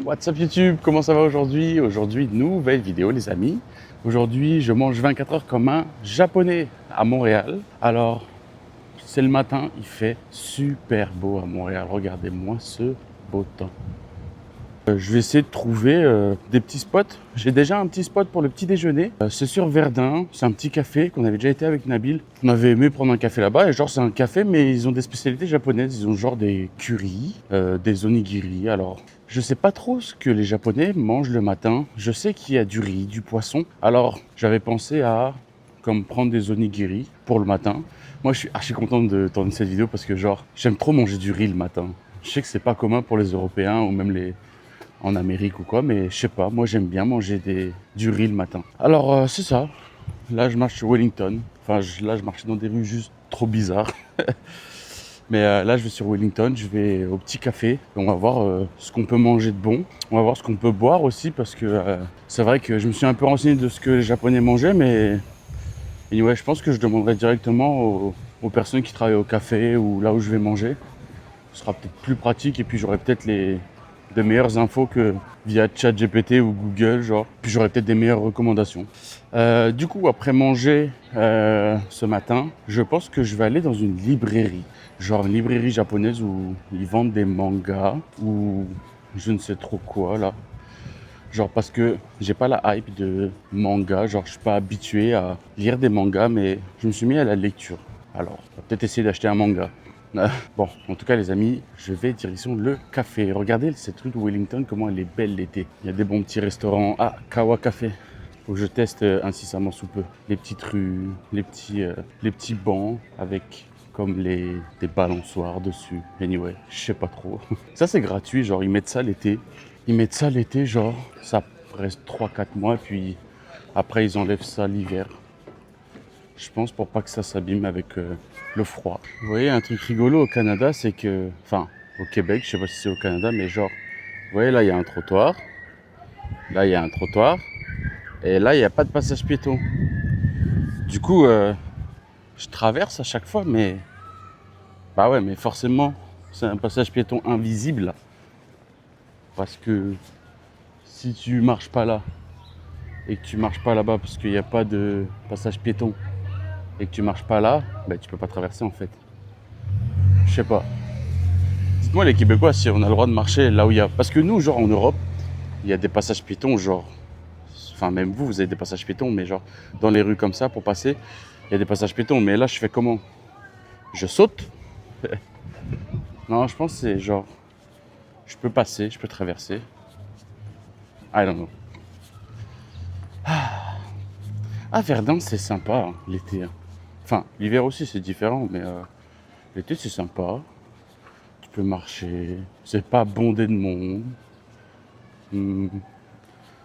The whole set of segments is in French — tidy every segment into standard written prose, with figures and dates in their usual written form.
What's up YouTube, comment ça va aujourd'hui? Aujourd'hui, nouvelle vidéo les amis. Aujourd'hui, je mange 24 heures comme un japonais à Montréal. Alors, c'est le matin, il fait super beau à Montréal. Regardez-moi ce beau temps. Je vais essayer de trouver des petits spots. J'ai déjà un petit spot pour le petit déjeuner. C'est sur Verdun, c'est un petit café qu'on avait déjà été avec Nabil. On avait aimé prendre un café là-bas et genre c'est un café mais ils ont des spécialités japonaises. Ils ont genre des currys, des onigiri. Alors je sais pas trop ce que les Japonais mangent le matin. Je sais qu'il y a du riz, du poisson. Alors j'avais pensé à comme prendre des onigiri pour le matin. Moi je suis archi content de tourner cette vidéo parce que genre j'aime trop manger du riz le matin. Je sais que c'est pas commun pour les Européens ou même les en Amérique ou quoi, mais je sais pas, moi j'aime bien manger du riz le matin. Alors c'est ça, là je marche sur Wellington, enfin là je marche dans des rues juste trop bizarres. Mais là je vais sur Wellington, je vais au petit café, on va voir ce qu'on peut manger de bon, on va voir ce qu'on peut boire aussi parce que c'est vrai que je me suis un peu renseigné de ce que les Japonais mangeaient, mais ouais, je pense que je demanderai directement aux personnes qui travaillent au café ou là où je vais manger. Ce sera peut-être plus pratique et puis j'aurai peut-être de meilleures infos que via ChatGPT ou Google, genre. Puis j'aurai peut-être des meilleures recommandations. Du coup, après manger ce matin, je pense que je vais aller dans une librairie. Genre une librairie japonaise où ils vendent des mangas ou je ne sais trop quoi là. Genre parce que j'ai pas la hype de manga, genre je suis pas habitué à lire des mangas, mais je me suis mis à la lecture. Alors, on va peut-être essayer d'acheter un manga. Bon, en tout cas les amis, je vais direction le café. Regardez cette rue de Wellington, comment elle est belle l'été. Il y a des bons petits restaurants. Ah, Kawa Café. Faut que je teste incessamment sous peu. Les petites rues, les petits bancs avec comme des balançoires dessus. Anyway, je sais pas trop. Ça c'est gratuit, genre ils mettent ça l'été. Ils mettent ça l'été, genre ça reste 3-4 mois, puis après ils enlèvent ça l'hiver. Je pense pour pas que ça s'abîme avec le froid. Vous voyez, un truc rigolo au Canada, c'est que... Enfin, au Québec, je sais pas si c'est au Canada, mais genre... Vous voyez, là, il y a un trottoir. Là, il y a un trottoir. Et là, il n'y a pas de passage piéton. Du coup, je traverse à chaque fois, mais... Bah ouais, mais forcément, c'est un passage piéton invisible. Parce que si tu marches pas là, et que tu marches pas là-bas parce qu'il n'y a pas de passage piéton, et que tu marches pas là, bah tu peux pas traverser en fait. Je sais pas. Dites-moi les Québécois si on a le droit de marcher là où il y a... Parce que nous, genre en Europe, il y a des passages piétons, genre... Enfin même vous avez des passages piétons, mais genre dans les rues comme ça pour passer, il y a des passages piétons. Mais là, je fais comment? Je saute? Non, je pense que c'est genre... Je peux passer, je peux traverser. I don't know. Ah, Verdun, c'est sympa hein, l'été. Hein. Enfin, l'hiver aussi, c'est différent, mais l'été, c'est sympa. Tu peux marcher, c'est pas bondé de monde.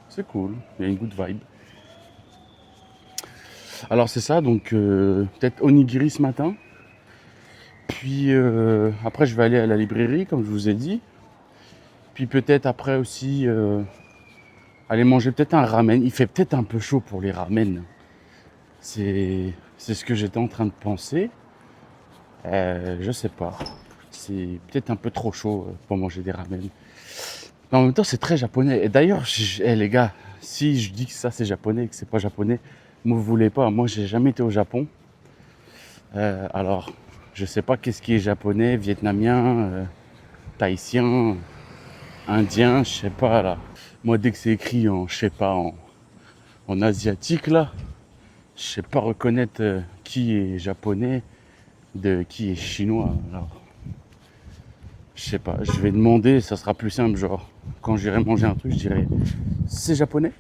C'est cool, il y a une good vibe. Alors c'est ça, donc peut-être onigiri ce matin. Puis après je vais aller à la librairie, comme je vous ai dit. Puis peut-être après aussi aller manger peut-être un ramen. Il fait peut-être un peu chaud pour les ramen. C'est ce que j'étais en train de penser. Je sais pas. C'est peut-être un peu trop chaud pour manger des ramen. Mais en même temps, c'est très japonais. Et d'ailleurs, les gars, si je dis que ça c'est japonais et que c'est pas japonais, ne vous voulez pas. Moi, j'ai jamais été au Japon. Alors, je sais pas qu'est-ce qui est japonais, vietnamien, tahitien, indien, je sais pas là. Moi, dès que c'est écrit en, je sais pas, en asiatique là, je sais pas reconnaître qui est japonais de qui est chinois. Alors, je sais pas, je vais demander, ça sera plus simple, genre, quand j'irai manger un truc, je dirais, c'est japonais?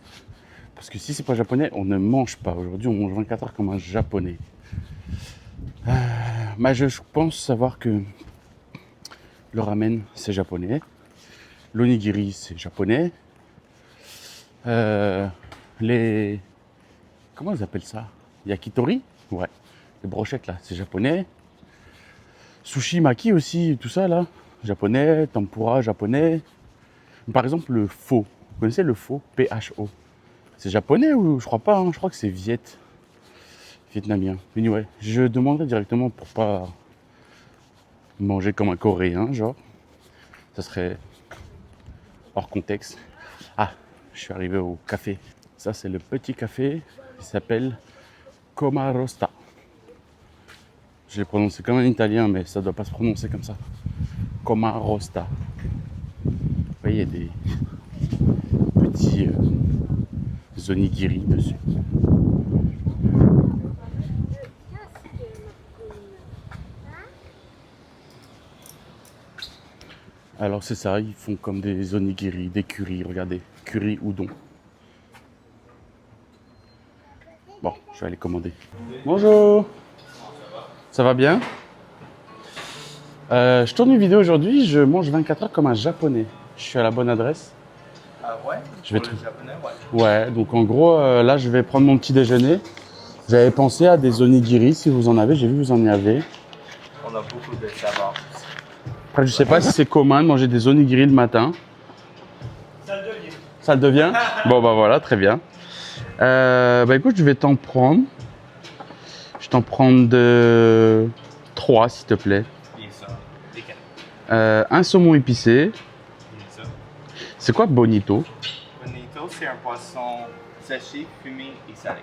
Parce que si c'est pas japonais, on ne mange pas. Aujourd'hui, on mange 24 heures comme un japonais. Mais je pense savoir que le ramen, c'est japonais. L'onigiri, c'est japonais. Les... Comment ils appellent ça? Yakitori? Ouais. Les brochettes, là, c'est japonais. Sushi, maki aussi, tout ça, là. Japonais. Tempura, japonais. Par exemple, le pho. Vous connaissez le pho? P-H-O. C'est japonais ou je crois pas, hein. Je crois que c'est vietnamien. Mais ouais, je demanderai directement pour pas manger comme un coréen, genre. Ça serait hors contexte. Ah, je suis arrivé au café. Ça, c'est le petit café. Il s'appelle Comarosta. Je l'ai prononcé comme un italien, mais ça ne doit pas se prononcer comme ça. Comarosta. Vous voyez, il y a des petits onigiri dessus. Alors c'est ça, ils font comme des onigiri, des curry, regardez, curry udon. Bon, je vais aller commander. Bonjour. Ça va bien? Je tourne une vidéo aujourd'hui, je mange 24 heures comme un japonais. Je suis à la bonne adresse? Ouais, Je vais pour le te- japonais, ouais. Ouais, donc en gros, là je vais prendre mon petit déjeuner. J'avais pensé à des onigiri, si vous en avez, j'ai vu que vous en avez. On a beaucoup de saveurs. Après, je sais pas si c'est commun de manger des onigiri le matin. Ça le devient. Ça le devient? Bon bah voilà, très bien. Bah écoute, je vais t'en prendre. Je vais t'en prendre 3 s'il te plaît. Bien sûr. Lesquels? Un saumon épicé. Bien sûr. C'est quoi bonito? Bonito, c'est un poisson séché, fumé et salé.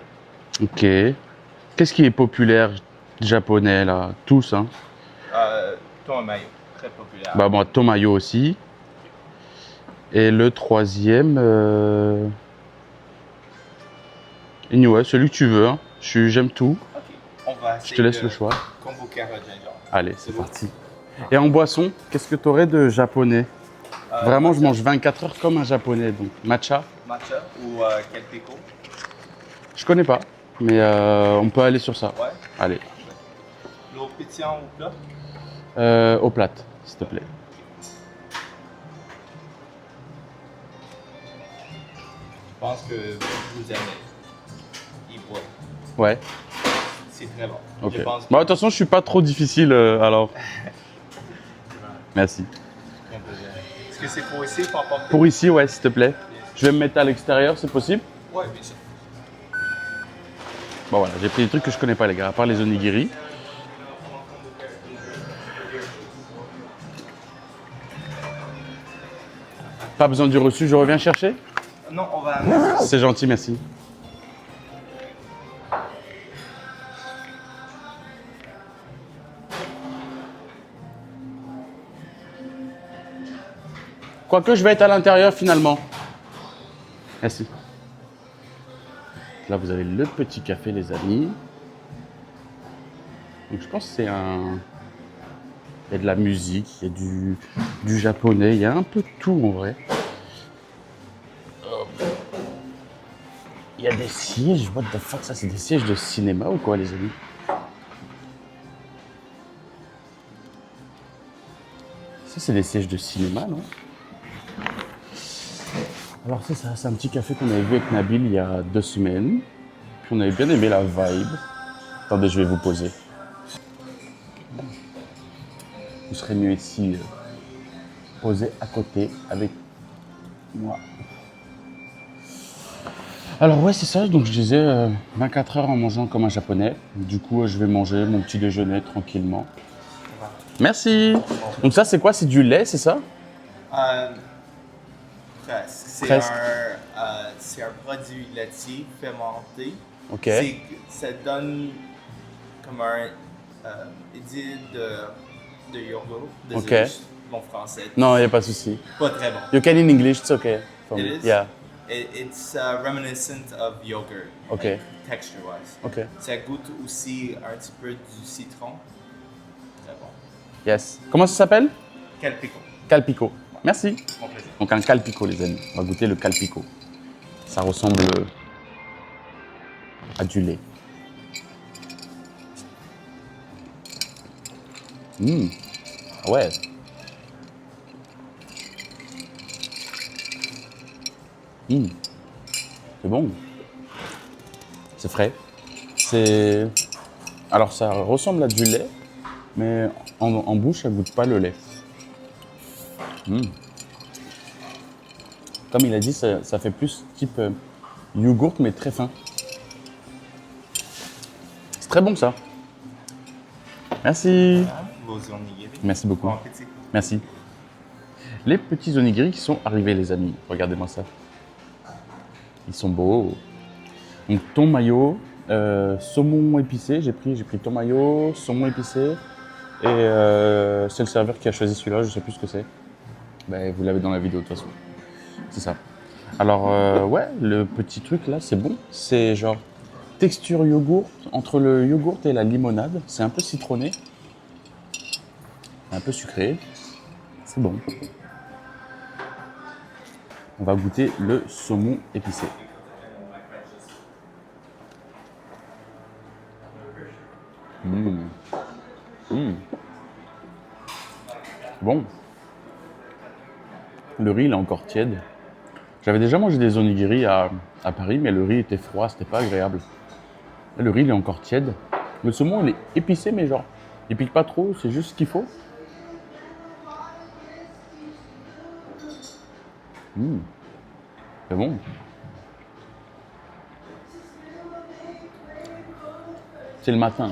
Ok. Qu'est-ce qui est populaire japonais là? Tous hein. Thon mayo, très populaire. Bah moi, tomayo aussi. Et le troisième, anyway, celui que tu veux. Hein. J'aime tout. Ok, on va Je essayer te laisse le choix. combo carotte gingembre. Allez, c'est parti. Et en boisson, qu'est-ce que tu aurais de japonais? Vraiment, je Matcha. mange 24 heures comme un japonais. Donc matcha, Matcha ou calpico. je connais pas. Mais on peut aller sur ça. Ouais. Allez, L'eau pétillant ou plat. aux plates, s'il te plaît. Je pense que vous aimez. Il boit. Ouais, C'est très bon. ok. Je pense que Bah, de toute façon, je suis pas trop difficile alors. Merci. Est-ce que c'est pour ici pour emporter? Pour ici, ouais, s'il te plaît. Je vais me mettre à l'extérieur, c'est possible? Ouais, bien sûr. Bon voilà, j'ai pris des trucs que je connais pas les gars, à part les onigiri. Pas besoin du reçu, je reviens chercher? Non, on va. C'est gentil, merci. Quoique je vais être à l'intérieur finalement. Merci. Là vous avez le petit café les amis. Donc je pense que c'est un... Il y a de la musique, il y a du japonais, il y a un peu de tout en vrai. Il y a des sièges, what the fuck, ça c'est des sièges de cinéma ou quoi les amis? Ça c'est des sièges de cinéma non? Alors c'est ça, c'est un petit café qu'on avait vu avec Nabil il y a 2 semaines. Puis on avait bien aimé la vibe. Attendez, je vais vous poser. Vous serez mieux ici, posé à côté avec moi. Alors ouais, c'est ça, donc je disais 24 heures en mangeant comme un japonais. Du coup, je vais manger mon petit déjeuner tranquillement. Merci. Donc ça, c'est quoi? C'est du lait, c'est ça? Presque. Presque. C'est un produit laitier fermenté. Ok. Ça donne comme un idylle de yogourt. Ok. Désolé, mon français. Non, il n'y a pas de souci. Pas très bon. You can in English, it's okay. For me. It is? Yeah. It's reminiscent of yogurt. Ok. Like, texture-wise. Ok. Ça goûte aussi un petit peu du citron. Très bon. Yes. Comment ça s'appelle? Calpico. Calpico. Merci. Mon plaisir. Donc un calpico, les amis. On va goûter le calpico. Ça ressemble à du lait. Ouais. C'est bon. C'est frais. C'est... Alors ça ressemble à du lait, mais en bouche, ça goûte pas le lait. Comme il a dit, ça fait plus type yogourt, mais très fin. C'est très bon ça. Merci. Vos onigiri. Merci beaucoup. Bon appétit. Merci. les petits onigiri qui sont arrivés, les amis. Regardez-moi ça. Ils sont beaux. Donc, thon mayo, saumon épicé. J'ai pris thon mayo, saumon épicé. Et c'est le serveur qui a choisi celui-là, je sais plus ce que c'est. Ben, vous l'avez dans la vidéo de toute façon. C'est ça. Alors, ouais, le petit truc là, c'est bon. C'est genre texture yogourt, entre le yogourt et la limonade. C'est un peu citronné, un peu sucré. C'est bon. On va goûter le saumon épicé. Bon. Le riz, il est encore tiède. J'avais déjà mangé des onigiri à Paris, mais le riz était froid, c'était pas agréable. Là, le riz, il est encore tiède. Le saumon, il est épicé, mais genre, il pique pas trop, c'est juste ce qu'il faut. C'est bon. C'est le matin.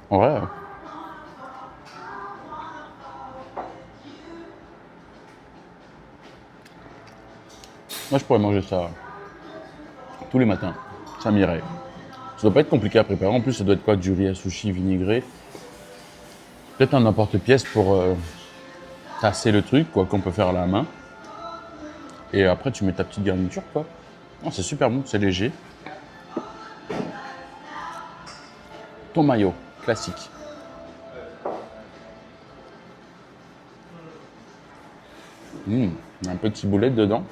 En vrai. Moi, je pourrais manger ça tous les matins. Ça m'irait. Ça doit pas être compliqué à préparer. En plus, ça doit être quoi? Du riz à sushi vinaigré. Peut-être un emporte-pièce pour tasser le truc, quoi, qu'on peut faire à la main. Et après, tu mets ta petite garniture, quoi. Oh, c'est super bon, c'est léger. Thon mayo, classique. Il y a un petit boulet dedans.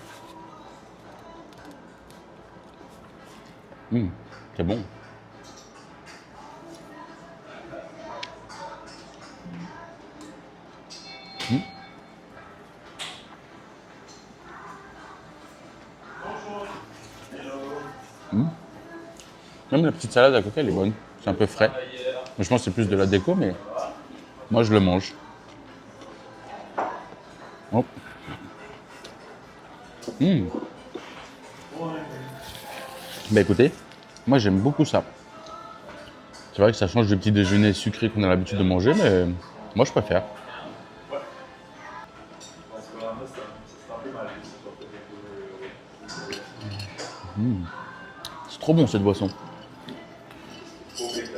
C'est bon. Même la petite salade à côté, elle est bonne. C'est un peu frais. Je pense que c'est plus de la déco, mais moi, je le mange. Oh. Bah écoutez, moi j'aime beaucoup ça. C'est vrai que ça change du petit déjeuner sucré qu'on a l'habitude de manger, mais moi je préfère. C'est trop bon cette boisson.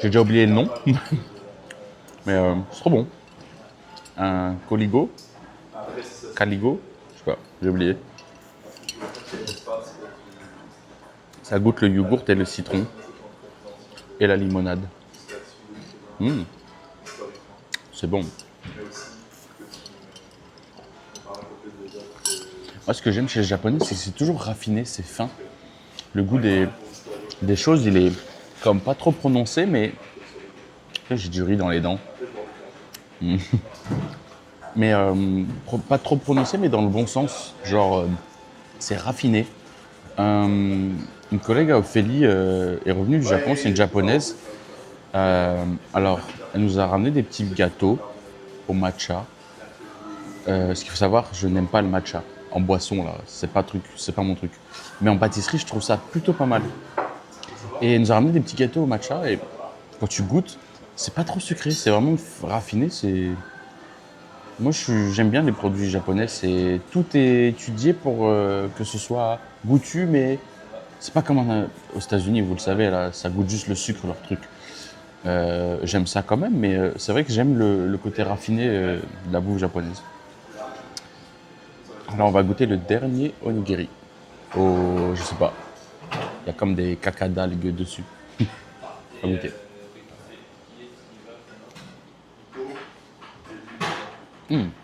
J'ai déjà oublié le nom, mais c'est trop bon. Un Coligo, Caligo, je sais pas, j'ai oublié. Ça goûte le yogourt et le citron et la limonade. C'est bon. Moi, ce que j'aime chez les Japonais, c'est que c'est toujours raffiné, c'est fin. Le goût des choses, il est comme pas trop prononcé, mais j'ai du riz dans les dents. Mais pas trop prononcé, mais dans le bon sens. Genre, c'est raffiné. Une collègue à Ophélie est revenue du Japon, c'est une japonaise. Alors, elle nous a ramené des petits gâteaux au matcha. Ce qu'il faut savoir, je n'aime pas le matcha. En boisson, là, c'est pas mon truc. Mais en pâtisserie, je trouve ça plutôt pas mal. Et elle nous a ramené des petits gâteaux au matcha. Et quand tu goûtes, c'est pas trop sucré, c'est vraiment raffiné. Moi, j'aime bien les produits japonais. Tout est étudié pour que ce soit goûtu, mais c'est pas comme aux États-Unis, vous le savez, là, ça goûte juste le sucre, leur truc. J'aime ça quand même, mais c'est vrai que j'aime le côté raffiné de la bouffe japonaise. Alors, on va goûter le dernier onigiri. Je sais pas, il y a comme des caca d'algues dessus. On va goûter.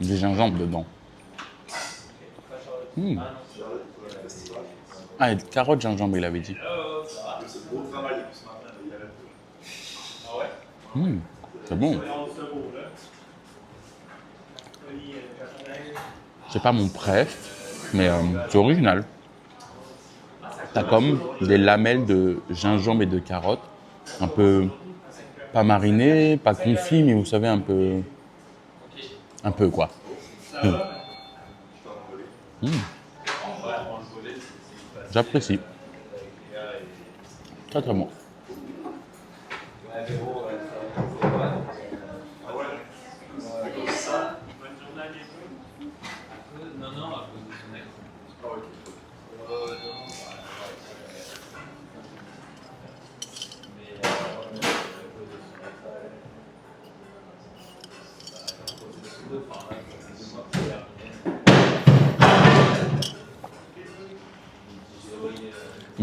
Des gingembre dedans. Ah, et carottes, gingembre, il avait dit. C'est bon. C'est pas mon préf, mais c'est original. T'as comme des lamelles de gingembre et de carottes, un peu pas marinées, pas confit, mais vous savez un peu quoi. J'apprécie. Très très bon. Je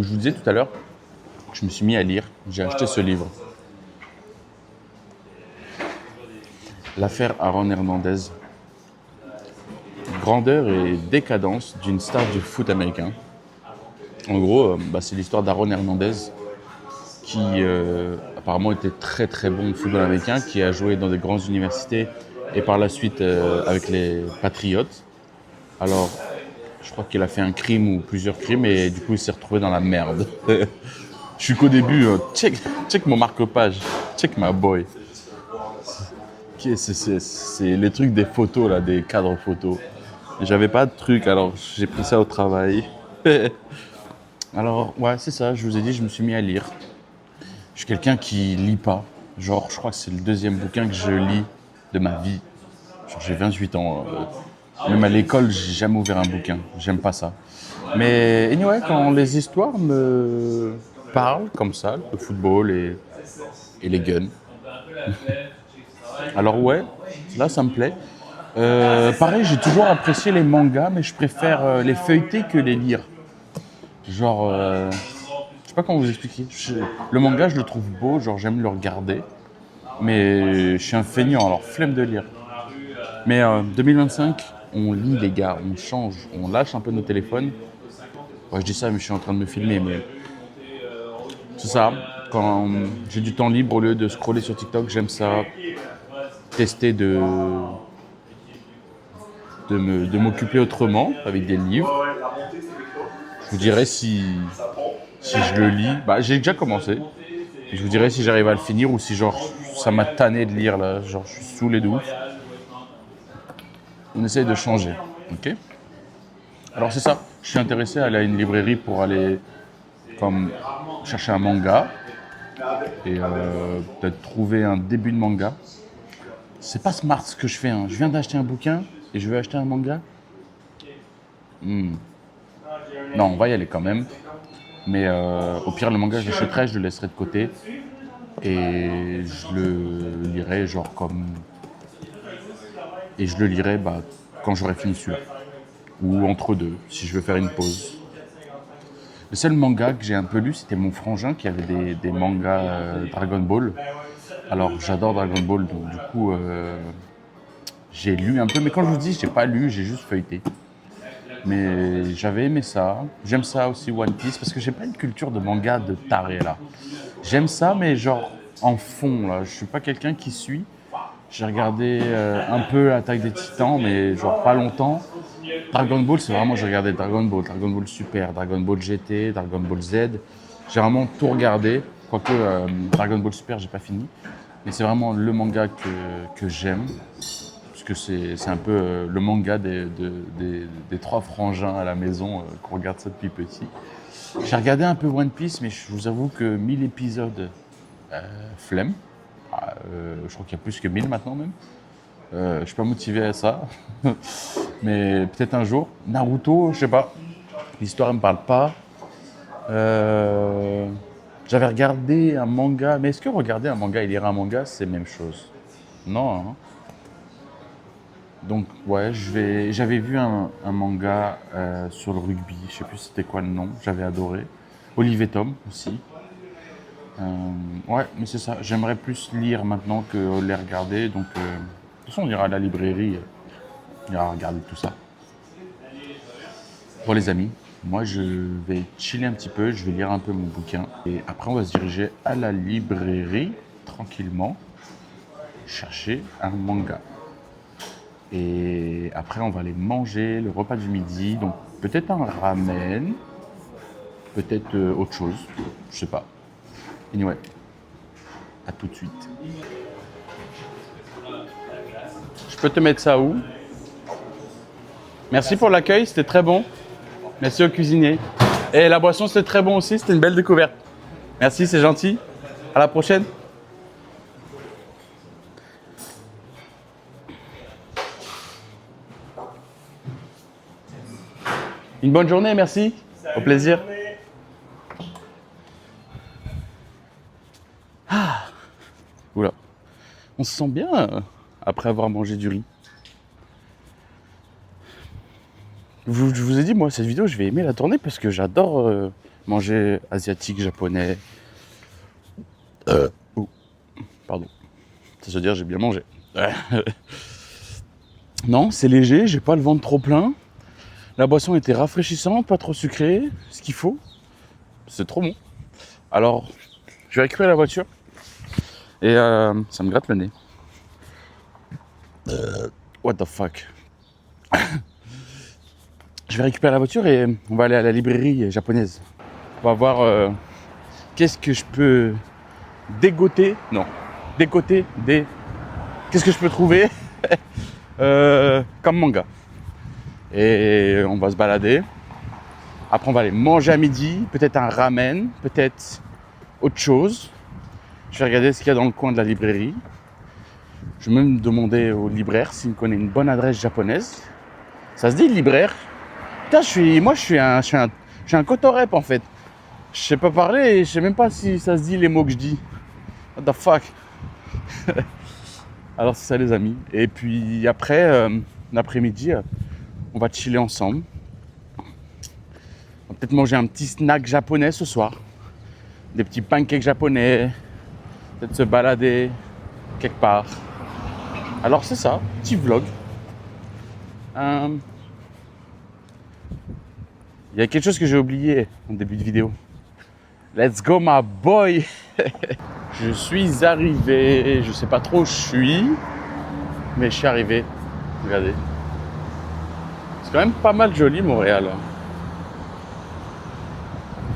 vous disais tout à l'heure, je me suis mis à lire. J'ai acheté ce livre. L'affaire Aaron Hernandez. Grandeur et décadence d'une star du foot américain. En gros, c'est l'histoire d'Aaron Hernandez qui apparemment était très très bon au football américain, qui a joué dans des grandes universités et par la suite avec les Patriots. Alors, je crois qu'il a fait un crime ou plusieurs crimes et du coup il s'est retrouvé dans la merde. Je suis qu'au début, check mon marque-page, check ma boy. C'est les trucs des photos là, des cadres photos. J'avais pas de trucs, alors j'ai pris ça au travail. Alors ouais, c'est ça, je vous ai dit, je me suis mis à lire. Je suis quelqu'un qui lit pas. Genre, je crois que c'est le deuxième bouquin que je lis de ma vie. Genre, j'ai 28 ans. Même à l'école, j'ai jamais ouvert un bouquin. J'aime pas ça. Mais anyway, quand les histoires me parlent comme ça, le football et les guns. Alors ouais, là ça me plaît. Pareil, j'ai toujours apprécié les mangas, mais je préfère les feuilleter que les lire. Genre, je sais pas comment vous expliquer. Le manga, je le trouve beau, genre j'aime le regarder. Mais je suis un feignant, alors flemme de lire. Mais 2025, on lit les gars, on change, on lâche un peu nos téléphones. Ouais, je dis ça, mais je suis en train de me filmer. Mais c'est ça, quand j'ai du temps libre, au lieu de scroller sur TikTok, j'aime ça. Tester de m'occuper autrement, avec des livres. Je vous dirai si je le lis. J'ai déjà commencé. Je vous dirai si j'arrive à le finir ou si genre ça m'a tanné de lire là. Genre je suis saoulé de ouf. On essaye de changer, ok? Alors c'est ça, je suis intéressé à aller à une librairie pour aller comme chercher un manga et peut-être trouver un début de manga. C'est pas smart ce que je fais, hein. Je viens d'acheter un bouquin et je veux acheter un manga. Non, on va y aller quand même. Mais au pire, le manga, je l'achèterai, je le laisserai de côté. Et je le lirai genre comme... Et je le lirai quand j'aurai fini celui-là. Ou entre deux, si je veux faire une pause. Le seul manga que j'ai un peu lu, c'était mon frangin qui avait des mangas Dragon Ball. Alors j'adore Dragon Ball, donc du coup j'ai lu un peu. Mais quand je vous dis, j'ai pas lu, j'ai juste feuilleté. Mais j'avais aimé ça. J'aime ça aussi One Piece parce que j'ai pas une culture de manga de taré là. J'aime ça, mais genre en fond là. Je suis pas quelqu'un qui suit. J'ai regardé un peu Attaque des Titans, mais genre pas longtemps. Dragon Ball, c'est vraiment, j'ai regardé Dragon Ball Super, Dragon Ball GT, Dragon Ball Z. J'ai vraiment tout regardé. Quoique Dragon Ball Super, j'ai pas fini. Mais c'est vraiment le manga que j'aime. Parce que c'est un peu le manga des trois frangins à la maison qu'on regarde ça depuis petit. J'ai regardé un peu One Piece, mais je vous avoue que 1000 épisodes, flemme. Je crois qu'il y a plus que 1000 maintenant même. Je suis pas motivé à ça. Mais peut-être un jour. Naruto, je sais pas. L'histoire ne me parle pas. J'avais regardé un manga. Mais est-ce que regarder un manga et lire un manga, c'est la même chose? Non, hein. Donc, ouais, j'avais vu un manga sur le rugby. Je sais plus c'était quoi le nom. J'avais adoré. Olivier Tom aussi. Ouais, mais c'est ça. J'aimerais plus lire maintenant que les regarder. Donc, de toute façon, on ira à la librairie. On ira regarder tout ça. Bon, les amis, moi, je vais chiller un petit peu. Je vais lire un peu mon bouquin. Et après, on va se diriger à la librairie, tranquillement, chercher un manga. Et après, on va aller manger le repas du midi. Donc, peut-être un ramen, peut-être autre chose. Je sais pas. Anyway, à tout de suite. Je peux te mettre ça où? Merci pour l'accueil, c'était très bon. Merci au cuisinier. Et la boisson, c'était très bon aussi, c'était une belle découverte. Merci, c'est gentil. À la prochaine. Une bonne journée, merci. Au plaisir. Ah, oula. On se sent bien après avoir mangé du riz. Je vous ai dit, moi, cette vidéo, je vais aimer la tourner parce que j'adore manger asiatique, japonais. Oh, pardon. Ça veut dire j'ai bien mangé. Non, c'est léger, j'ai pas le ventre trop plein. La boisson était rafraîchissante, pas trop sucrée, ce qu'il faut. C'est trop bon. Alors, je vais récupérer la voiture et ça me gratte le nez. What the fuck. Je vais récupérer la voiture et on va aller à la librairie japonaise. On va voir qu'est-ce que je peux dégoter. Non, décoter des... Qu'est-ce que je peux trouver comme manga. Et on va se balader. Après, on va aller manger à midi. Peut-être un ramen, peut-être autre chose. Je vais regarder ce qu'il y a dans le coin de la librairie. Je vais même demander au libraire s'il me connaît une bonne adresse japonaise. Ça se dit libraire? Putain, je suis un cotorep en fait. Je sais pas parler et je sais même pas si ça se dit les mots que je dis. What the fuck? Alors c'est ça les amis. Et puis après, l'après-midi, on va chiller ensemble. On va peut-être manger un petit snack japonais ce soir. Des petits pancakes japonais. Peut-être se balader quelque part. Alors c'est ça, petit vlog. Il y a quelque chose que j'ai oublié en début de vidéo. Let's go my boy. Je suis arrivé, je sais pas trop où je suis, mais je suis arrivé. Regardez. C'est quand même pas mal joli Montréal.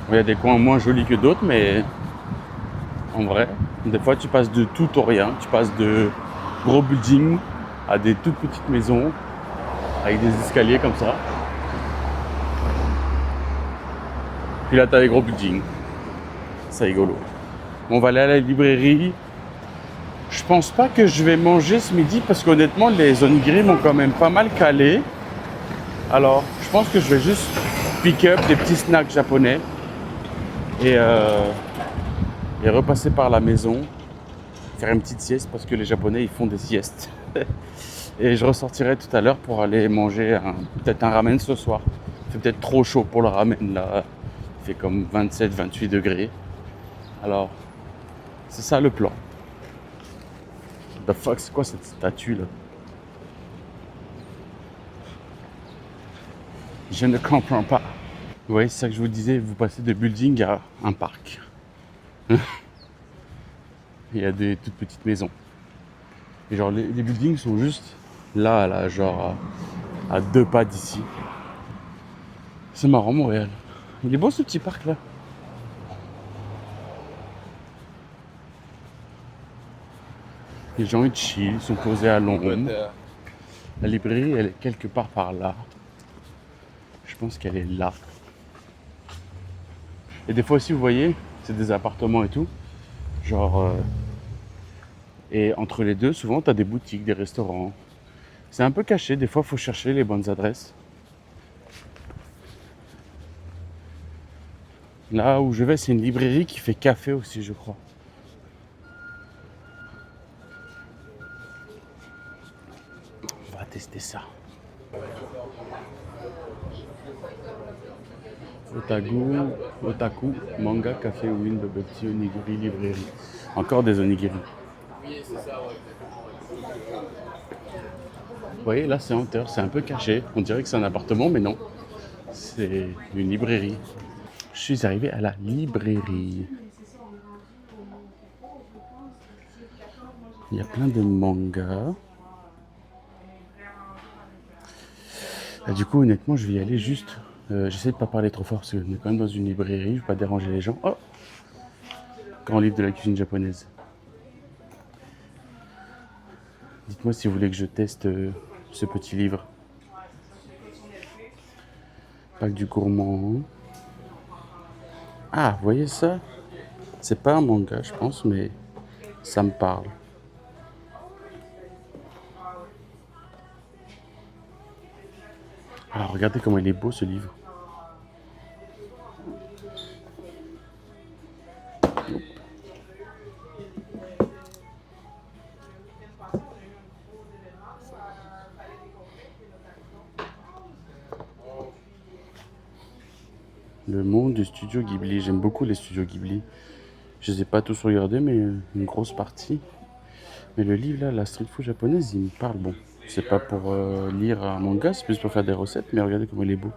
Il y a des coins moins jolis que d'autres, mais en vrai, des fois tu passes de tout au rien. Tu passes de gros buildings à des toutes petites maisons avec des escaliers comme ça. Puis là, tu as les gros buildings. C'est rigolo. Bon, on va aller à la librairie. Je pense pas que je vais manger ce midi parce qu'honnêtement, les onigiri m'ont quand même pas mal calé. Alors, je pense que je vais juste pick up des petits snacks japonais et repasser par la maison, faire une petite sieste parce que les Japonais, ils font des siestes. Et je ressortirai tout à l'heure pour aller manger peut-être un ramen ce soir. Il fait peut-être trop chaud pour le ramen là. Il fait comme 27-28 degrés. Alors, c'est ça le plan. The fuck, c'est quoi cette statue là? Je ne comprends pas. Vous voyez, c'est ça que je vous disais, vous passez de building à un parc. Il y a des toutes petites maisons. Et genre, les buildings sont juste là, genre à 2 pas d'ici. C'est marrant, Montréal. Il est beau ce petit parc là. Les gens ils chill, ils sont posés à l'ombre. La librairie, elle est quelque part par là. Je pense qu'elle est là. Et des fois aussi, vous voyez, c'est des appartements et tout. Genre, et entre les deux, souvent, tu as des boutiques, des restaurants. C'est un peu caché, des fois, il faut chercher les bonnes adresses. Là où je vais, c'est une librairie qui fait café aussi, je crois. On va tester ça. Otaku, manga, café, win, bubble tea, onigiri, librairie. Encore des onigiri. Vous voyez, là c'est en hauteur, c'est un peu caché. On dirait que c'est un appartement, mais non. C'est une librairie. Je suis arrivé à la librairie. Il y a plein de mangas. Et du coup, honnêtement, je vais y aller juste. J'essaie de ne pas parler trop fort parce qu'on est quand même dans une librairie. Je ne veux pas déranger les gens. Oh! Grand livre de la cuisine japonaise. Dites-moi si vous voulez que je teste ce petit livre. Pack du gourmand. Ah, vous voyez ça? C'est pas un manga, je pense, mais ça me parle. Alors, regardez comment il est beau ce livre. Le monde du studio Ghibli. J'aime beaucoup les studios Ghibli. Je les ai pas tous regardés, mais une grosse partie. Mais le livre là, la street food japonaise, il me parle. Bon, c'est pas pour lire un manga, c'est plus pour faire des recettes, mais regardez comment il est beau.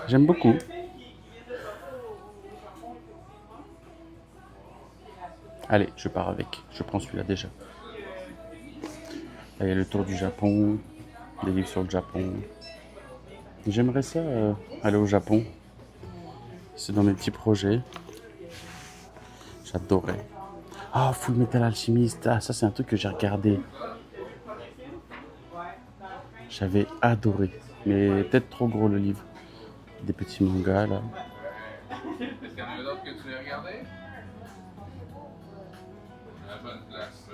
J'aime beaucoup. Allez, je pars avec. Je prends celui-là déjà. Là, il y a le tour du Japon, des livres sur le Japon. J'aimerais ça aller au Japon. C'est dans mes petits projets. J'adorais. Ah, Full Metal Alchemist. Ah, ça, c'est un truc que j'ai regardé. J'avais adoré. Mais peut-être trop gros le livre. Des petits mangas là. Est-ce qu'il y en a d'autres que tu veux regarder? La bonne place,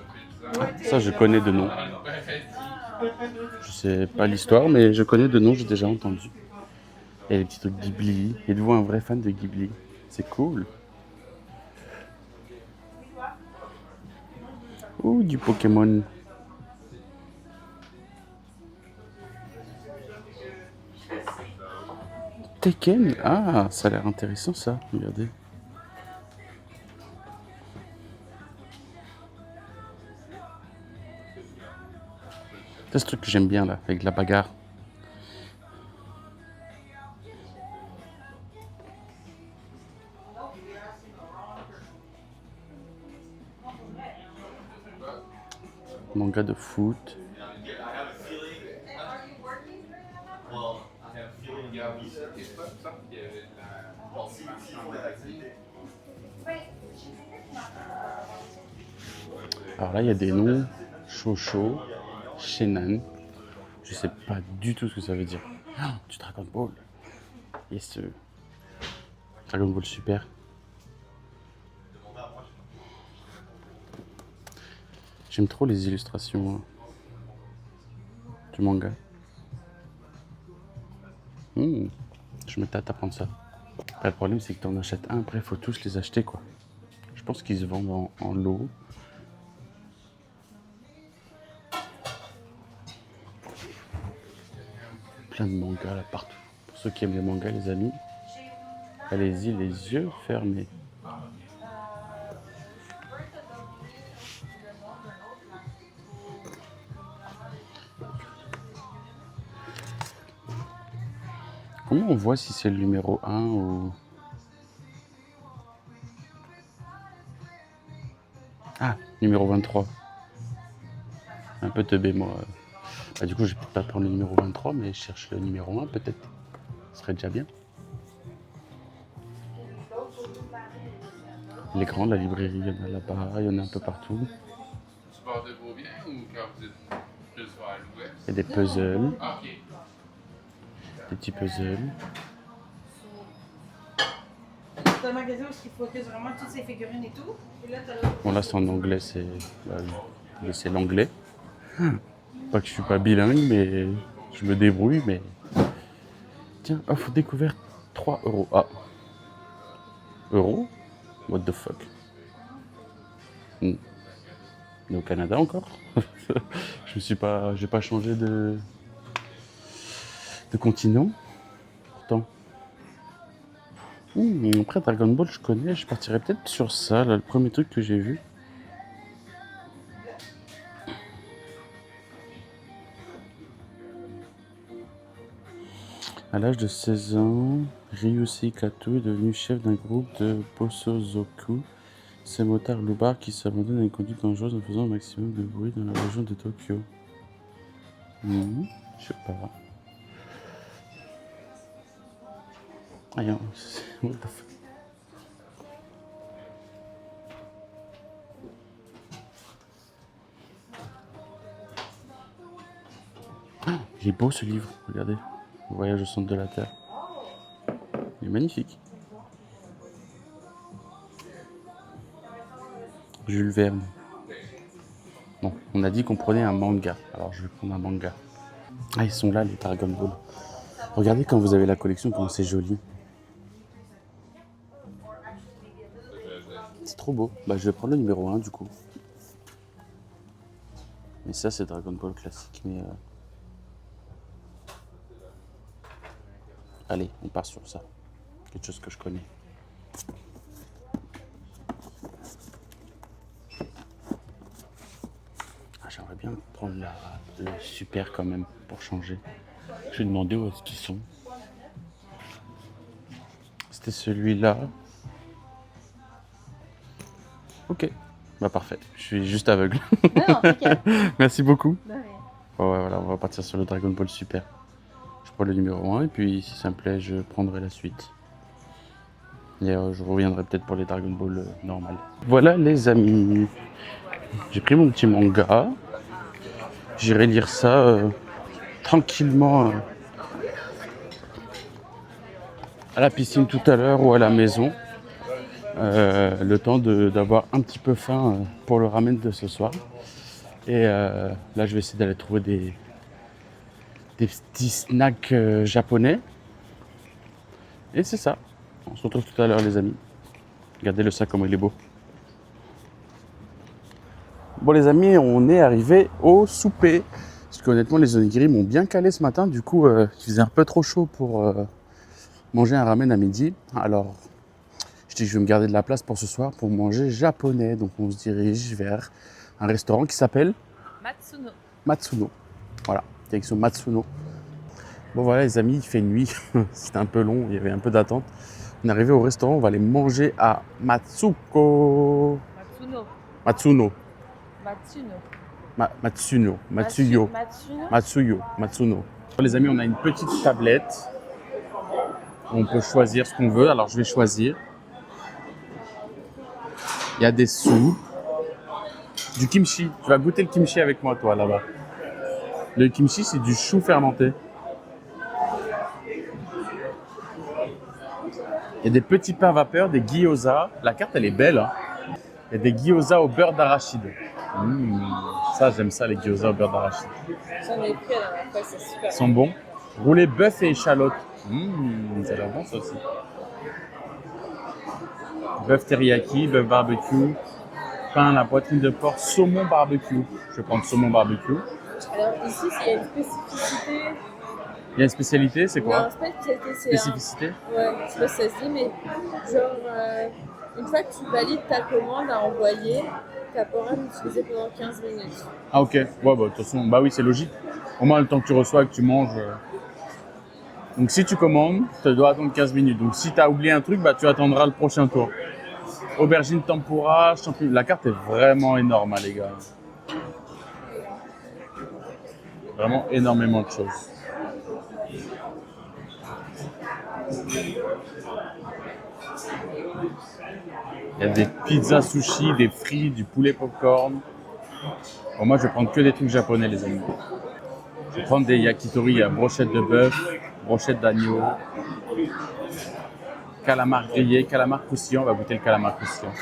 Ça, je connais de nom. Je sais pas l'histoire, mais je connais de nom, j'ai déjà entendu. Il y a les petits trucs Ghibli. Êtes-vous un vrai fan de Ghibli? C'est cool. Ouh, du Pokémon. Tekken? Ah, ça a l'air intéressant ça, regardez. C'est ce truc que j'aime bien là, avec la bagarre. Manga de foot. Alors là, il y a des noms. Shosho, Shenan. Je sais pas du tout ce que ça veut dire. Ah, du Dragon Ball. Yes. Dragon Ball Super. J'aime trop les illustrations du manga. Je me tâte à prendre ça. Après, le problème, c'est que tu en achètes un, après, il faut tous les acheter, quoi. Je pense qu'ils se vendent en lot. Plein de mangas là partout. Pour ceux qui aiment les mangas, les amis, allez-y les yeux fermés. Comment on voit si c'est le numéro 1 ou... Ah, numéro 23. Un peu teubé, moi. Bah, du coup, je vais peut-être pas prendre le numéro 23, mais je cherche le numéro 1, peut-être. Ce serait déjà bien. Les grands, la librairie, il y en a là-bas, il y en a un peu partout. Tu pars de Beaubien ou quand vous êtes plus vers l'ouest? Il y a des puzzles, Ah, ok. des petits puzzles. C'est un magasin où il faut que vraiment toutes ces figurines et tout. Et là, t'as Bon, là, c'est en anglais, c'est l'anglais. Pas que je suis pas bilingue, mais je me débrouille, mais... Tiens, offre découverte, 3 euros. Ah. Euros? What the fuck? On est au Canada encore? J'ai pas changé de continent. Pourtant. Après Dragon Ball, je connais, je partirais peut-être sur ça, là, le premier truc que j'ai vu. À l'âge de 16 ans, Ryusei Kato est devenu chef d'un groupe de Bosozoku, ces motards loupards qui s'abandonnent à une conduite dangereuse en faisant un maximum de bruit dans la région de Tokyo. Je sais pas. Rien. What the fuck? Il est beau ce livre, regardez. Le voyage au centre de la Terre. Il est magnifique. Jules Verne. Bon, on a dit qu'on prenait un manga. Alors je vais prendre un manga. Ah, ils sont là, les Dragon Ball. Regardez quand vous avez la collection, comment c'est joli. trop beau. Bah, je vais prendre le numéro 1 du coup. Mais ça, c'est Dragon Ball classique. Mais allez, on part sur ça. Quelque chose que je connais. Ah, j'aimerais bien prendre le super quand même pour changer. Je vais demander où est-ce qu'ils sont. C'était celui-là. Ok, bah parfait. Je suis juste aveugle. Non, t'inquiète. Merci beaucoup. De rien. Ouais, voilà, on va partir sur le Dragon Ball Super. Je prends le numéro 1 et puis si ça me plaît, je prendrai la suite. Et je reviendrai peut-être pour les Dragon Ball normales. Voilà les amis. J'ai pris mon petit manga. J'irai lire ça tranquillement à la piscine tout à l'heure ou à la maison. Le temps d'avoir un petit peu faim pour le ramen de ce soir. Et là, je vais essayer d'aller trouver des petits snacks japonais. Et c'est ça. On se retrouve tout à l'heure, les amis. Regardez le sac, comment il est beau. Bon, les amis, on est arrivé au souper. Parce qu'honnêtement, les onigiri m'ont bien calé ce matin. Du coup, il faisait un peu trop chaud pour manger un ramen à midi. Alors, je dis que je vais me garder de la place pour ce soir pour manger japonais. Donc, on se dirige vers un restaurant qui s'appelle Matsuno. Matsuno. Voilà, direction Matsuno. Bon, voilà, les amis, il fait nuit. C'était un peu long, il y avait un peu d'attente. On est arrivé au restaurant, on va aller manger à Matsuko. Matsuno. Matsuno. Matsuno. Matsuno. Matsuyo. Matsuno. Matsuyo. Matsuno. Bon, les amis, on a une petite tablette. On peut choisir ce qu'on veut. Alors, je vais choisir. Il y a des soupes. Du kimchi. Tu vas goûter le kimchi avec moi, toi, là-bas. Le kimchi, c'est du chou fermenté. Il y a des petits pains vapeur, des gyoza. La carte, elle est belle. Hein. Il y a des gyoza au beurre d'arachide. Ça, j'aime ça, les gyoza au beurre d'arachide. J'en ai pris la dernière fois, c'est super. Ils sont bons. Roulé bœuf et échalote. Ça a l'air bon, ça aussi. Bœuf teriyaki, bœuf barbecue, pain à la poitrine de porc, saumon barbecue. Je vais prendre saumon barbecue. Alors ici, il y a une spécificité. Il y a une spécialité, c'est quoi? Non, c'est pas une spécialité, c'est Spécificité? Ouais, je sais pas si ça se dit, mais genre, une fois que tu valides ta commande à envoyer, tu pourras l'utiliser pendant 15 minutes. Ah ok, ouais, bah, de toute façon, bah oui, c'est logique. Au moins le temps que tu reçois, que tu manges. Donc si tu commandes, tu dois attendre 15 minutes. Donc si tu as oublié un truc, bah, tu attendras le prochain tour. Aubergine tempura, champignons. La carte est vraiment énorme, hein, les gars. Vraiment énormément de choses. Il y a des pizzas sushi, des frites, du poulet popcorn. Bon, moi, je vais prendre que des trucs japonais, les amis. Je vais prendre des yakitori à brochette de bœuf, brochette d'agneau, calamar grillé, calamar croustillant. On va goûter le calamar croustillant.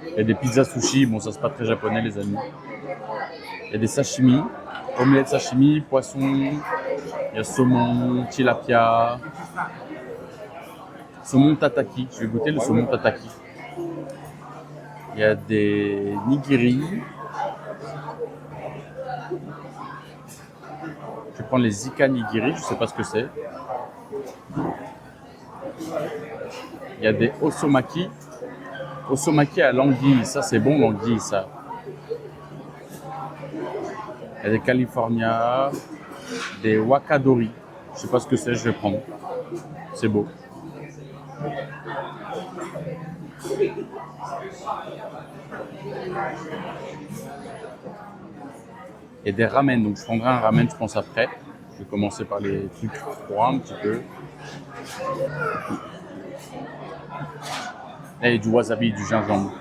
Il y a des pizzas sushi. Bon, ça, c'est pas très japonais, les amis. Il y a des sashimi, omelette sashimi, poisson. Il y a saumon, tilapia, saumon tataki. Je vais goûter le saumon tataki. Il y a des nigiri. Je vais prendre les Ika nigiri, je ne sais pas ce que c'est. Il y a des osomaki. Osomaki à l'anguille, ça c'est bon l'anguille ça. Il y a des California, des wakadori. Je ne sais pas ce que c'est, je vais prendre. C'est beau. Et des ramen, donc je prendrai un ramen je pense après. Je vais commencer par les trucs froids un petit peu. Et du wasabi, du gingembre.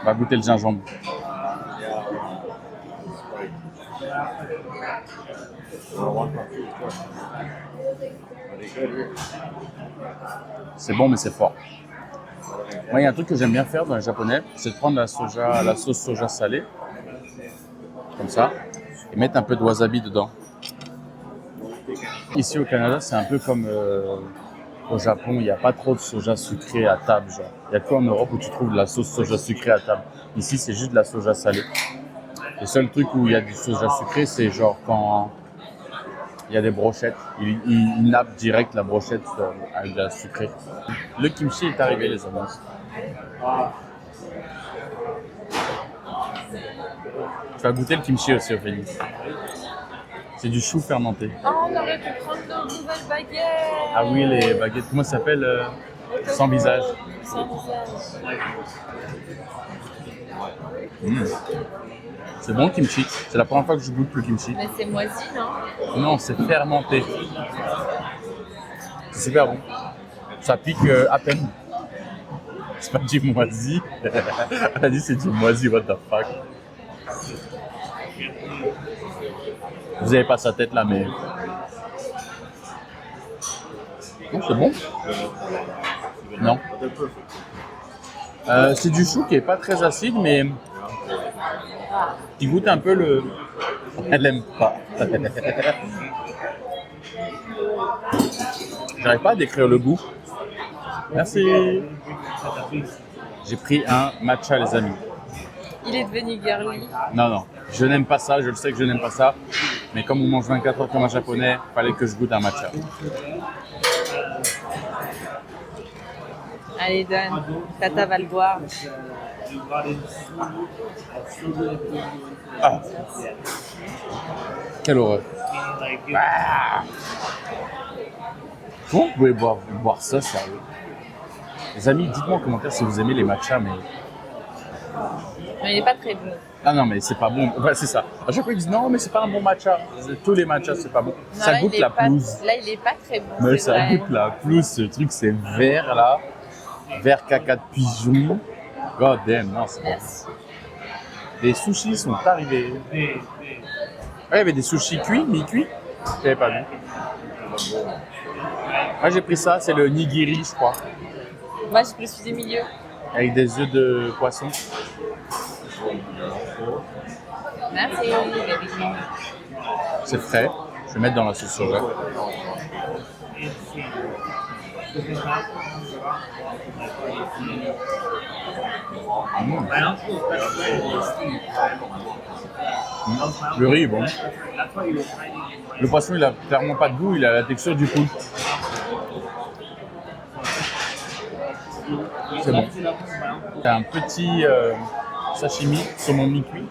On va goûter le gingembre. C'est bon mais c'est fort. Moi, il y a un truc que j'aime bien faire dans les japonais, c'est de prendre la sauce soja salée, comme ça, et mettre un peu de wasabi dedans. Ici au Canada, c'est un peu comme au Japon, il n'y a pas trop de soja sucré à table. Genre. Il n'y a qu'en Europe où tu trouves de la sauce soja sucrée à table. Ici, c'est juste de la soja salée. Le seul truc où il y a du soja sucré, c'est genre quand il y a des brochettes. Ils nappent direct la brochette avec de la sucrée. Le kimchi est arrivé, les amis. Tu vas goûter le kimchi aussi, Ophélie. C'est du chou fermenté. Oh, on aurait pu prendre nos nouvelles baguettes. Ah oui, les baguettes, comment ça s'appelle sans visage. Sans visage. C'est bon le kimchi. C'est la première fois que je goûte le kimchi. Mais c'est moisi, non? Non, c'est fermenté. C'est super bon. Ça pique à peine. C'est pas du moisi. Elle a dit c'est du moisi, what the fuck. Vous avez pas sa tête là, mais... Non, c'est bon. Non. C'est du chou qui est pas très acide, mais qui goûte un peu le... Elle aime pas. J'arrive pas à décrire le goût. Merci. J'ai pris un matcha, les amis. Il est devenu girly. Non, non, je n'aime pas ça, je le sais que je n'aime pas ça. Mais comme on mange 24 heures comme un japonais, il fallait que je goûte un matcha. Allez, donne. Tata va le boire. Ah. Quelle horreur. Ah. Comment vous pouvez boire ça, sérieux? Les amis, dites-moi en commentaire si vous aimez les matchas, mais... Mais il n'est pas très bon. Ah non, mais c'est pas bon. Ouais, c'est ça. À chaque fois, ils disent non, mais c'est pas un bon matcha. Tous les matchas, c'est pas bon. Non, ça là, goûte la pelouse. Là, il est pas très bon. Mais c'est ça vrai. goûte la pelouse, ce truc, c'est vert là. Vert caca de pigeon. God damn, non, c'est bon. Yes. Les sushis sont arrivés. Ouais, il y avait des sushis cuits, mi-cuits. J'avais pas vu. Moi, j'ai pris ça, c'est le nigiri, je crois. Moi, j'ai pris celui du milieu. Avec des œufs de poisson. Merci. C'est frais. Je vais mettre dans la sauce soja. Le riz est bon. Le poisson, il a clairement pas de goût, il a la texture du poulpe. C'est bon. C'est un petit sashimi, saumon mi-cuit.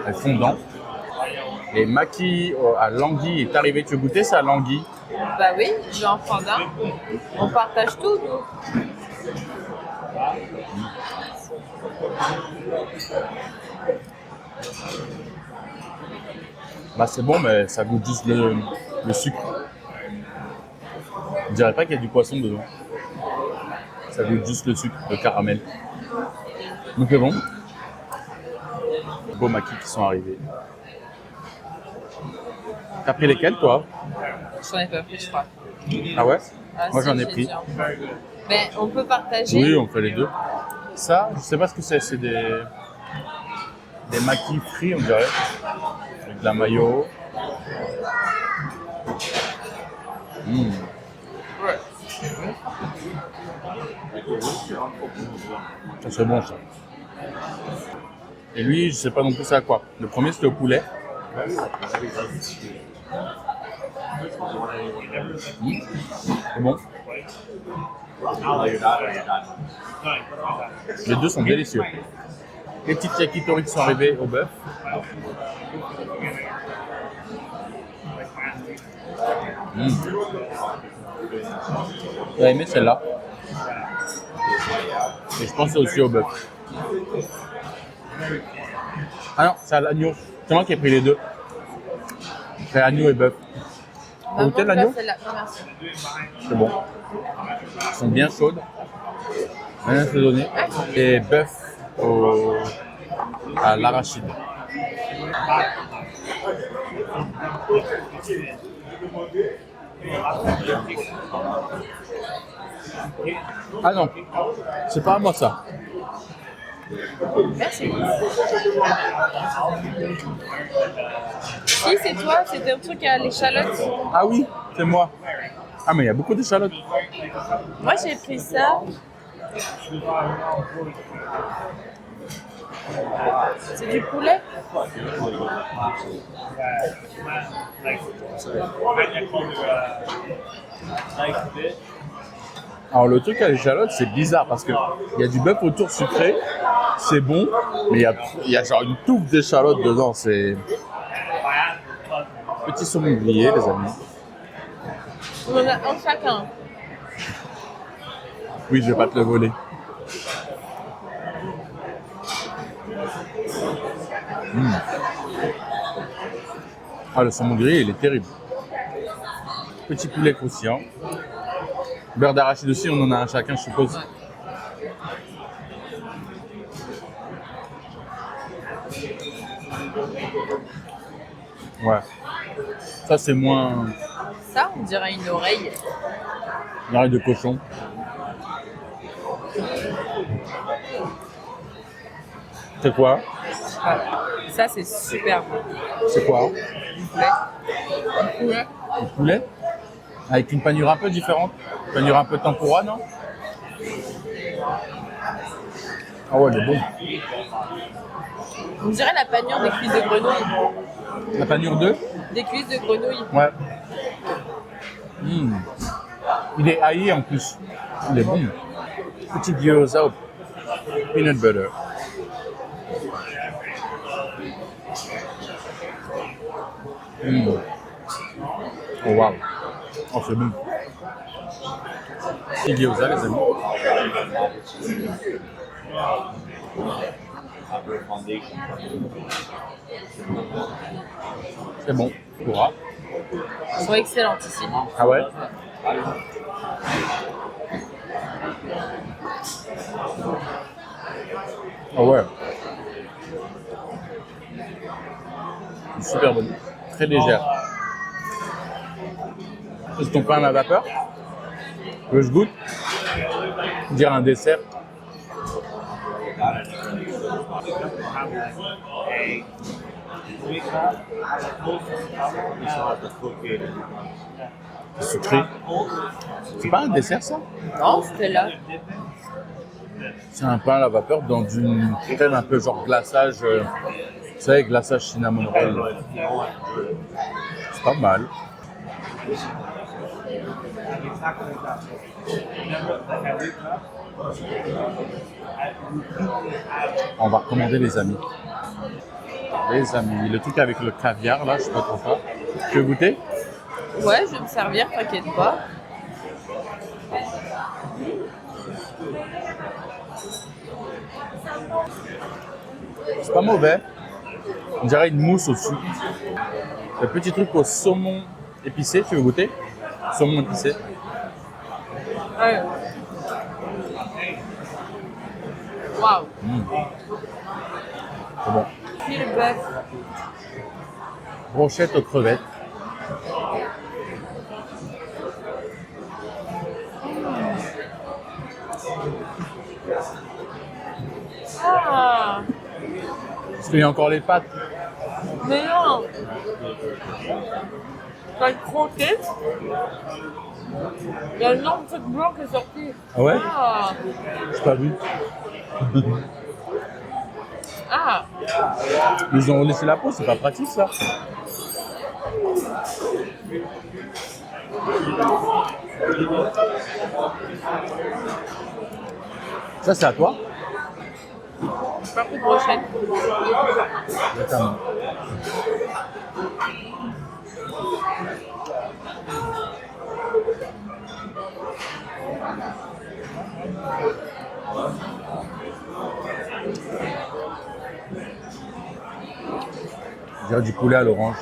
Elle fondant. Et maki à l'anguille est arrivé. Tu veux goûter ça, l'anguille? Bah oui, je vais en prendre un. On partage tout, nous. Bah c'est bon, mais ça goûte juste le sucre. Je dirais pas qu'il y a du poisson dedans. Ça goûte juste le sucre, le caramel. Donc c'est bon. Beaux maquis qui sont arrivés. T'as pris lesquels, toi? J'en ai pas pris, je crois. Ah ouais? Ah, Moi si, j'en ai j'ai pris. déjà. Mais on peut partager. Oui, on fait les deux. Ça, je sais pas ce que c'est. C'est des maquis frits, on dirait. Avec de la mayo. Ça c'est bon ça. Et lui, je sais pas non plus c'est à quoi. Le premier c'était au poulet. C'est bon. Les deux sont délicieux. Les petites yakitori qui sont arrivées au bœuf. J'ai aimé celle-là. Et je pense aussi au bœuf. Ah non, c'est à l'agneau. C'est moi qui ai pris les deux. C'est agneau et bœuf. T'as goûté l'agneau? Non, merci. C'est bon. Elles sont bien chaudes. Rien à se donner. Et bœuf à l'arachide. Ah non, c'est pas à moi ça. Merci. Si, c'est toi, c'était un truc à l'échalote. Ah oui, C'est moi. Ah, mais il y a beaucoup d'échalotes. Moi, j'ai pris ça. C'est du poulet? Alors, le truc à l'échalote, c'est bizarre parce qu'il y a du bœuf autour sucré, c'est bon, mais il y a genre une touffe d'échalote dedans. C'est. Petit saumon grillé, les amis. On en a un chacun. Oui, je vais pas te le voler. Ah, le saumon grillé, il est terrible. Petit poulet croustillant. Beurre d'arachide aussi, on en a un chacun, je suppose. Ouais. Ça, c'est moins. Ça, on dirait une oreille. Une oreille de cochon. C'est quoi? Ça, c'est super bon. C'est quoi? Poulet. Du poulet? Avec une panure un peu différente. Panure un peu tempura, non? Ah ouais, il est bon. On dirait la panure des cuisses de grenouille. La panure 2? Des cuisses de grenouille. Ouais. Il est haï en plus. Il est bon. Petit gyoza au peanut butter. Oh wow. Oh, c'est bon. Petit gyoza, les amis. C'est bon. Pourra. Ils sont excellentes ici. Ah ouais? Ah ouais. Super bonne. Très légère. C'est ton pain à la vapeur? Tu veux que je goûte? Dire un dessert. Sucré. C'est pas un dessert ça? Non, c'était là. C'est un pain à la vapeur dans une crème un peu genre glaçage. Vous savez, glaçage cinnamon roll. C'est pas mal. On va recommander les amis. Les amis, le truc avec le caviar là, je sais pas trop ça. Tu veux goûter? Ouais, je vais me servir, t'inquiète pas. C'est pas mauvais. On dirait une mousse au sucre. Le petit truc au saumon épicé, tu veux goûter? Saumon épicé. Ouais. Waouh. C'est bon. Puis le bœuf. Brochette aux crevettes. Ah, Est-ce qu'il y a encore les pâtes? mais non. Quand le croquet, il y a un énorme truc blanc qui est sorti. Ah ouais? Ah. J'ai pas vu. Ah. Ils ont laissé la peau, c'est pas pratique ça. Ça c'est à toi? J'ai pas pris de brochette. Notamment. Je dirais du poulet à l'orange.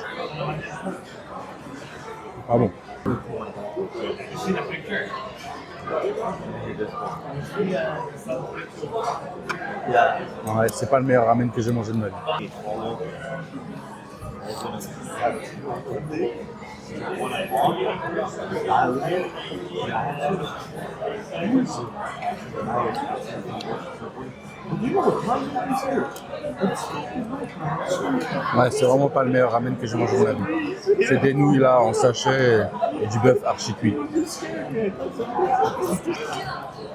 Ah bon. Ouais, c'est pas le meilleur ramen que j'ai mangé de ma vie. Ouais, c'est vraiment pas le meilleur ramen que j'ai mangé de ma vie. C'est des nouilles là en sachet et du bœuf archi cuit.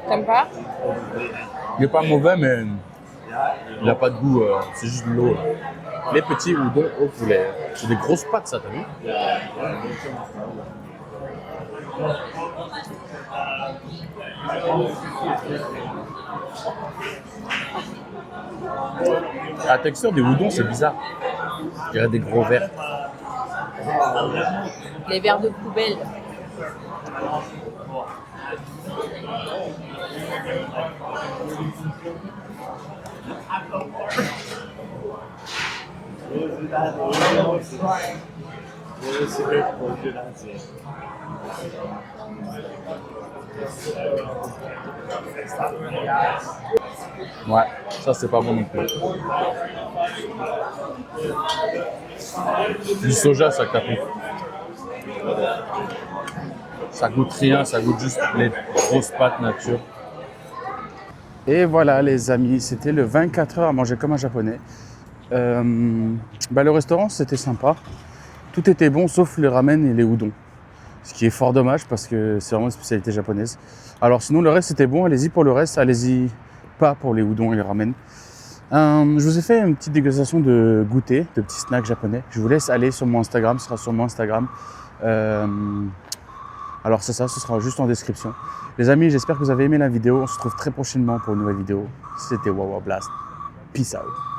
T'aimes pas? Il est pas mauvais, mais il a pas de goût, c'est juste de l'eau. Les petits udon au poulet. C'est des grosses pâtes, ça, t'as vu? La texture des udon, c'est bizarre. Il y a des gros verres. Les verres de poubelle. Ouais, ça c'est pas bon non plus. Du soja, ça capote. Ça goûte rien, ça goûte juste les grosses pâtes nature. Et voilà les amis, c'était le 24 heures à manger comme un japonais. Le restaurant c'était sympa. Tout était bon sauf les ramen et les udon. Ce qui est fort dommage parce que c'est vraiment une spécialité japonaise. Alors sinon le reste c'était bon, allez-y pour le reste, allez-y pas pour les udon et les ramen. Je vous ai fait une petite dégustation de goûter, de petits snacks japonais. Je vous laisse aller sur mon Instagram, ce sera sur mon Instagram. Alors c'est ça, ce sera juste en description. Les amis, j'espère que vous avez aimé la vidéo. On se retrouve très prochainement pour une nouvelle vidéo. C'était Wawa Blast. Peace out.